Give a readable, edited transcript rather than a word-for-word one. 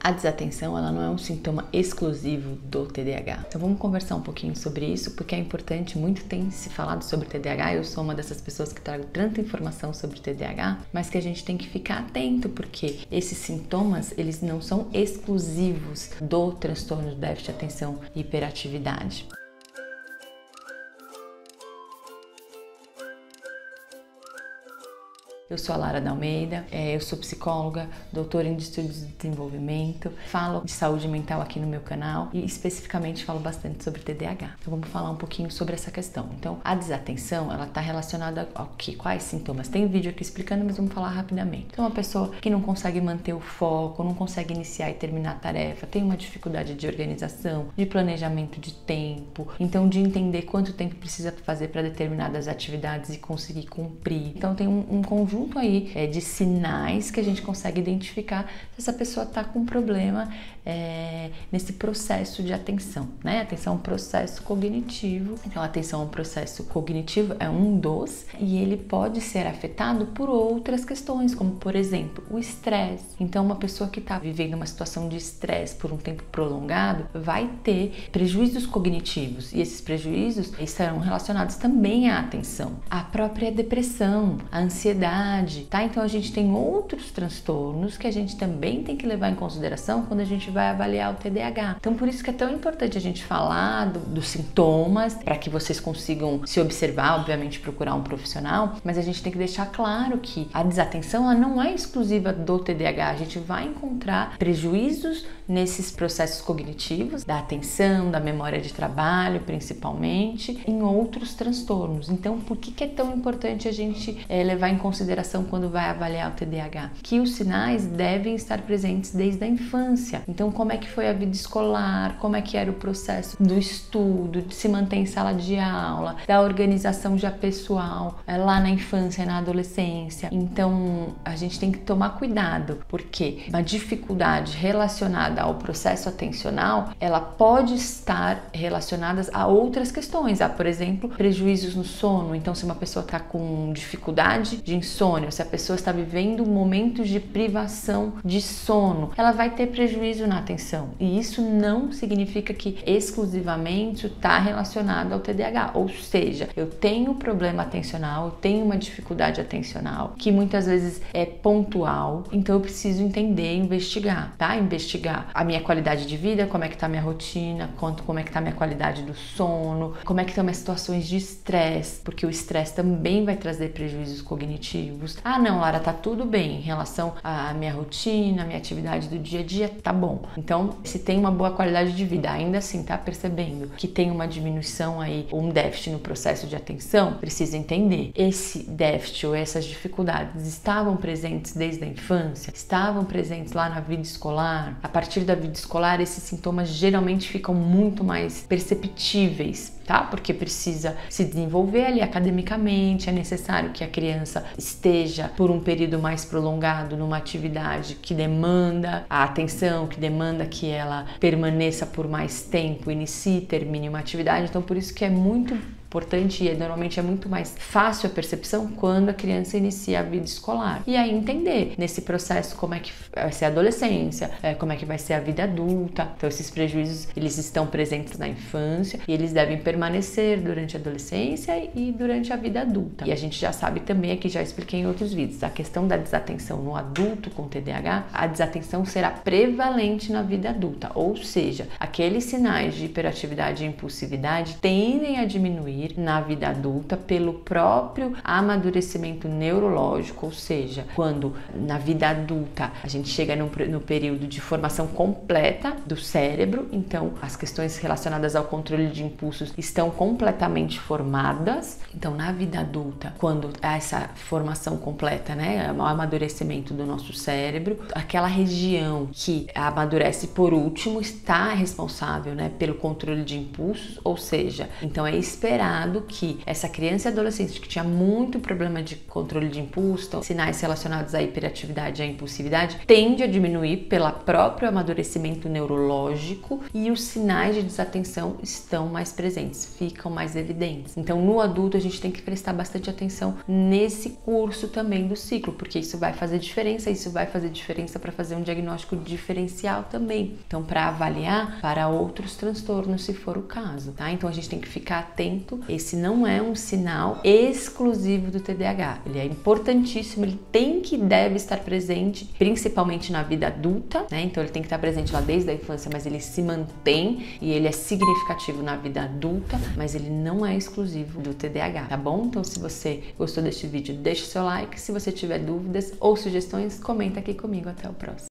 A desatenção, ela não é um sintoma exclusivo do TDAH. Então vamos conversar um pouquinho sobre isso, porque é importante, muito tem se falado sobre TDAH, eu sou uma dessas pessoas que trago tanta informação sobre TDAH, mas que a gente tem que ficar atento, porque esses sintomas, eles não são exclusivos do transtorno de déficit de atenção e hiperatividade. Eu sou a Lara da Almeida, eu sou psicóloga, doutora em estudos de desenvolvimento, falo de saúde mental aqui no meu canal e especificamente falo bastante sobre TDAH. Então vamos falar um pouquinho sobre essa questão. Então a desatenção, ela está relacionada ao que? Quais sintomas? Tem vídeo aqui explicando, mas vamos falar rapidamente. Então uma pessoa que não consegue manter o foco, não consegue iniciar e terminar a tarefa, tem uma dificuldade de organização, de planejamento de tempo, então de entender quanto tempo precisa fazer para determinadas atividades e conseguir cumprir. Então tem um conjunto aí de sinais que a gente consegue identificar se essa pessoa está com problema nesse processo de atenção, né? Atenção é um processo cognitivo, então a atenção é um processo cognitivo, é um dos, e ele pode ser afetado por outras questões, como por exemplo o estresse. Então uma pessoa que está vivendo uma situação de estresse por um tempo prolongado vai ter prejuízos cognitivos, e esses prejuízos estarão relacionados também à atenção, à própria depressão, à ansiedade, tá? Então a gente tem outros transtornos que a gente também tem que levar em consideração quando a gente vai avaliar o TDAH. Então por isso que é tão importante a gente falar dos sintomas, para que vocês consigam se observar, obviamente procurar um profissional, mas a gente tem que deixar claro que a desatenção ela não é exclusiva do TDAH, a gente vai encontrar prejuízos nesses processos cognitivos, da atenção, da memória de trabalho principalmente, em outros transtornos. Então por que é tão importante a gente levar em consideração quando vai avaliar o TDAH? Que os sinais devem estar presentes desde a infância. Então, como é que foi a vida escolar, como é que era o processo do estudo, de se manter em sala de aula, da organização já pessoal, lá na infância e na adolescência. Então, a gente tem que tomar cuidado, porque uma dificuldade relacionada ao processo atencional, ela pode estar relacionada a outras questões, por exemplo, prejuízos no sono. Então, se uma pessoa está com dificuldade de insônia, se a pessoa está vivendo momentos de privação de sono, ela vai ter prejuízo na atenção. E isso não significa que exclusivamente está relacionado ao TDAH. Ou seja, eu tenho problema atencional, eu tenho uma dificuldade atencional, que muitas vezes é pontual, então eu preciso entender, investigar, tá? Investigar a minha qualidade de vida, como é que tá a minha rotina, como é que tá a minha qualidade do sono, como é que estão minhas situações de estresse, porque o estresse também vai trazer prejuízos cognitivos. Ah, não, Lara, tá tudo bem em relação à minha rotina, à minha atividade do dia a dia, tá bom. Então, se tem uma boa qualidade de vida, ainda assim tá percebendo que tem uma diminuição aí, ou um déficit no processo de atenção, precisa entender. Esse déficit ou essas dificuldades estavam presentes desde a infância? Estavam presentes lá na vida escolar? A partir da vida escolar, esses sintomas geralmente ficam muito mais perceptíveis, tá? Porque precisa se desenvolver ali academicamente, é necessário que a criança esteja por um período mais prolongado numa atividade que demanda a atenção, que demanda que ela permaneça por mais tempo, inicie e termine uma atividade. Então por isso que é muito importante e normalmente é muito mais fácil a percepção quando a criança inicia a vida escolar. E aí entender nesse processo como é que vai ser a adolescência, como é que vai ser a vida adulta. Então esses prejuízos, eles estão presentes na infância e eles devem permanecer durante a adolescência e durante a vida adulta. E a gente já sabe também, aqui já expliquei em outros vídeos, a questão da desatenção no adulto com TDAH, a desatenção será prevalente na vida adulta, ou seja, aqueles sinais de hiperatividade e impulsividade tendem a diminuir na vida adulta pelo próprio amadurecimento neurológico, ou seja, quando na vida adulta a gente chega no período de formação completa do cérebro, então as questões relacionadas ao controle de impulsos estão completamente formadas. Então na vida adulta, quando há essa formação completa, né, o amadurecimento do nosso cérebro, aquela região que amadurece por último está responsável, né, pelo controle de impulsos, ou seja, então é esperado estudado que essa criança e adolescente que tinha muito problema de controle de impulso, então, sinais relacionados à hiperatividade e à impulsividade, tende a diminuir pelo próprio amadurecimento neurológico e os sinais de desatenção estão mais presentes, ficam mais evidentes. Então, no adulto, a gente tem que prestar bastante atenção nesse curso também do ciclo, porque isso vai fazer diferença para fazer um diagnóstico diferencial também. Então, para avaliar para outros transtornos, se for o caso, tá? Então, a gente tem que ficar atento. Esse não é um sinal exclusivo do TDAH. Ele é importantíssimo, ele deve estar presente, principalmente na vida adulta, né? Então, ele tem que estar presente lá desde a infância, mas ele se mantém e ele é significativo na vida adulta, mas ele não é exclusivo do TDAH, tá bom? Então, se você gostou deste vídeo, deixa o seu like. Se você tiver dúvidas ou sugestões, comenta aqui comigo. Até o próximo.